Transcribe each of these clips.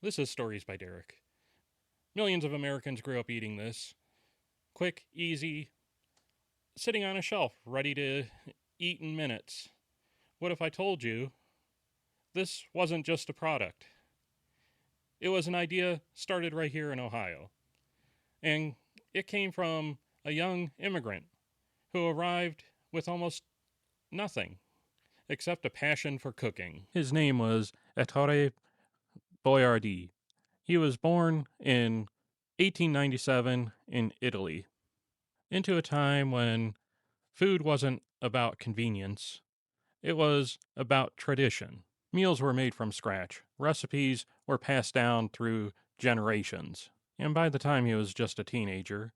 This is Stories by Derek. Millions of Americans grew up eating this. Quick, easy, sitting on a shelf, ready to eat in minutes. What if I told you this wasn't just a product? It was an idea started right here in Ohio. And it came from a young immigrant who arrived with almost nothing except a passion for cooking. His name was Ettore Boiardi. He was born in 1897 in Italy, into a time when food wasn't about convenience, it was about tradition. Meals were made from scratch, recipes were passed down through generations, and by the time he was just a teenager,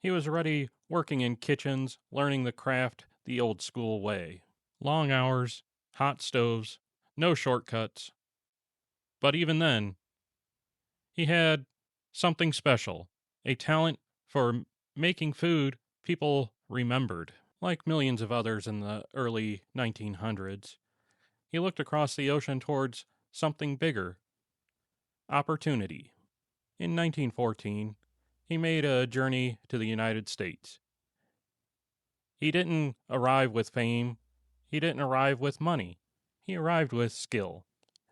he was already working in kitchens, learning the craft the old school way. Long hours, hot stoves, no shortcuts. But even then, he had something special, a talent for making food people remembered. Like millions of others in the early 1900s, he looked across the ocean towards something bigger: opportunity. In 1914, he made a journey to the United States. He didn't arrive with fame, he didn't arrive with money. He arrived with skill,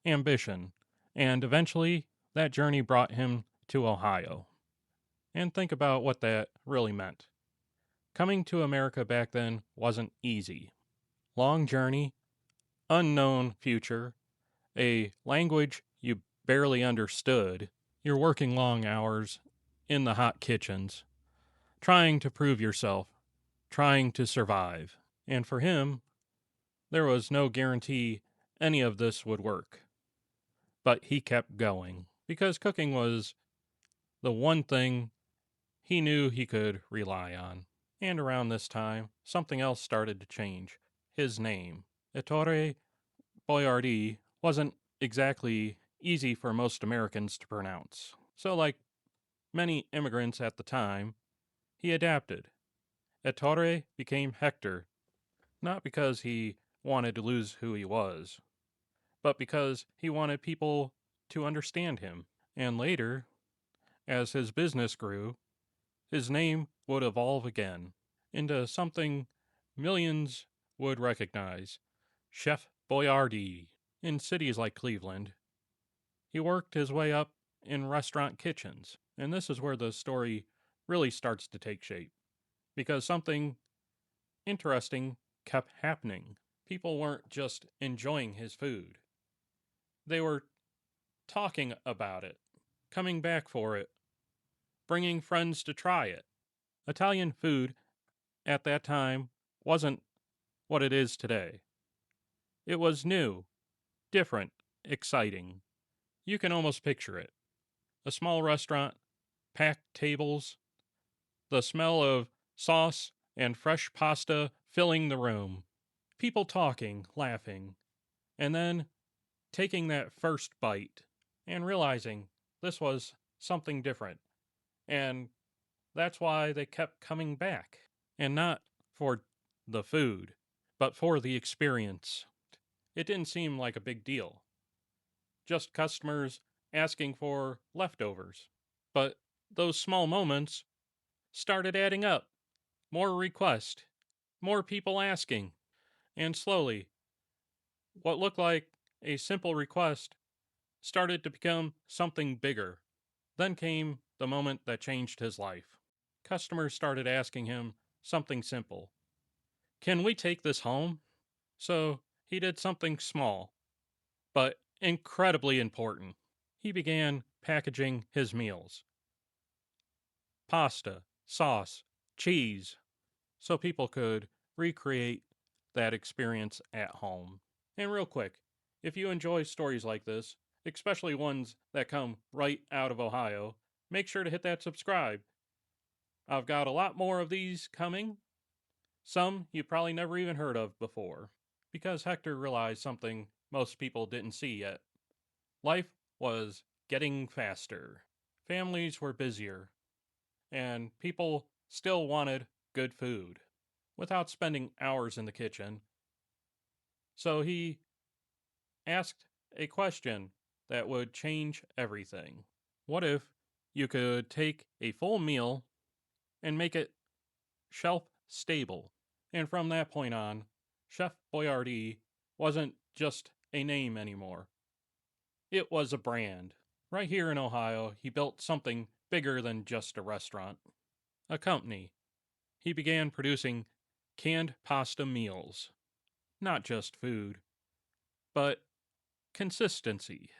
ambition, and eventually that journey brought him to Ohio. And think about what that really meant. Coming to America back then wasn't easy. Long journey, unknown future, a language you barely understood. You're working long hours in the hot kitchens, trying to prove yourself, trying to survive. And for him, there was no guarantee any of this would work. But he kept going because cooking was the one thing he knew he could rely on. And around this time, something else started to change: his name. Ettore Boiardi wasn't exactly easy for most Americans to pronounce. So, like many immigrants at the time, he adapted. Ettore became Hector, not because he wanted to lose who he was, but because he wanted people to understand him. And later, as his business grew, his name would evolve again into something millions would recognize: Chef Boyardee. In cities like Cleveland, he worked his way up in restaurant kitchens. And this is where the story really starts to take shape, because something interesting kept happening. People weren't just enjoying his food, they were talking about it, coming back for it, bringing friends to try it. Italian food at that time wasn't what it is today. It was new, different, exciting. You can almost picture it: a small restaurant, packed tables, the smell of sauce and fresh pasta filling the room, people talking, laughing, and then taking that first bite and realizing this was something different. And that's why they kept coming back. And not for the food, but for the experience. It didn't seem like a big deal, just customers asking for leftovers. But those small moments started adding up: more requests, more people asking, and slowly, what looked like a simple request started to become something bigger. Then came the moment that changed his life. Customers started asking him something simple: "Can we take this home?" So he did something small, but incredibly important. He began packaging his meals: pasta, sauce, cheese, so people could recreate that experience at home. And real quick, if you enjoy stories like this, especially ones that come right out of Ohio, make sure to hit that subscribe. I've got a lot more of these coming, some you probably never even heard of before, because Hector realized something most people didn't see yet. Life was getting faster, families were busier, and people still wanted good food without spending hours in the kitchen. So he asked a question: that would change everything. What if you could take a full meal and make it shelf stable? And from that point on, Chef Boyardee wasn't just a name anymore. It was a brand. Right here in Ohio, he built something bigger than just a restaurant, a company. He began producing canned pasta meals. Not just food, but consistency.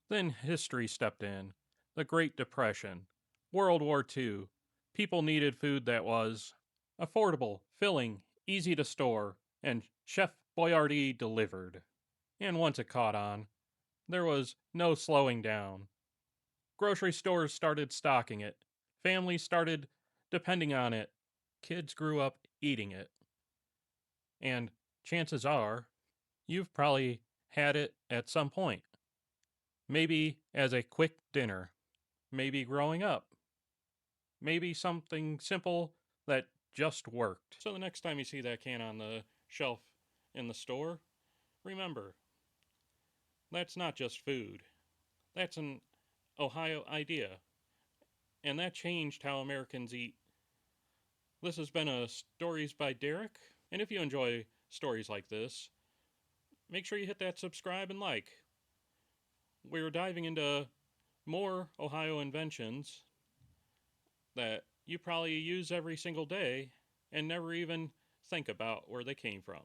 Then history stepped in. The Great Depression, World War II. People needed food that was affordable, filling, easy to store, and Chef Boyardee delivered. And once it caught on, there was no slowing down. Grocery stores started stocking it. Families started depending on it. Kids grew up eating it. And chances are, you've probably had it at some point. Maybe as a quick dinner. Maybe growing up. Maybe something simple that just worked. So the next time you see that can on the shelf in the store, remember, that's not just food. That's an Ohio idea. And that changed how Americans eat. This has been a Stories by Derek. And if you enjoy stories like this, make sure you hit that subscribe and like. We're diving into more Ohio inventions that you probably use every single day and never even think about where they came from.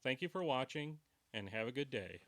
Thank you for watching and have a good day.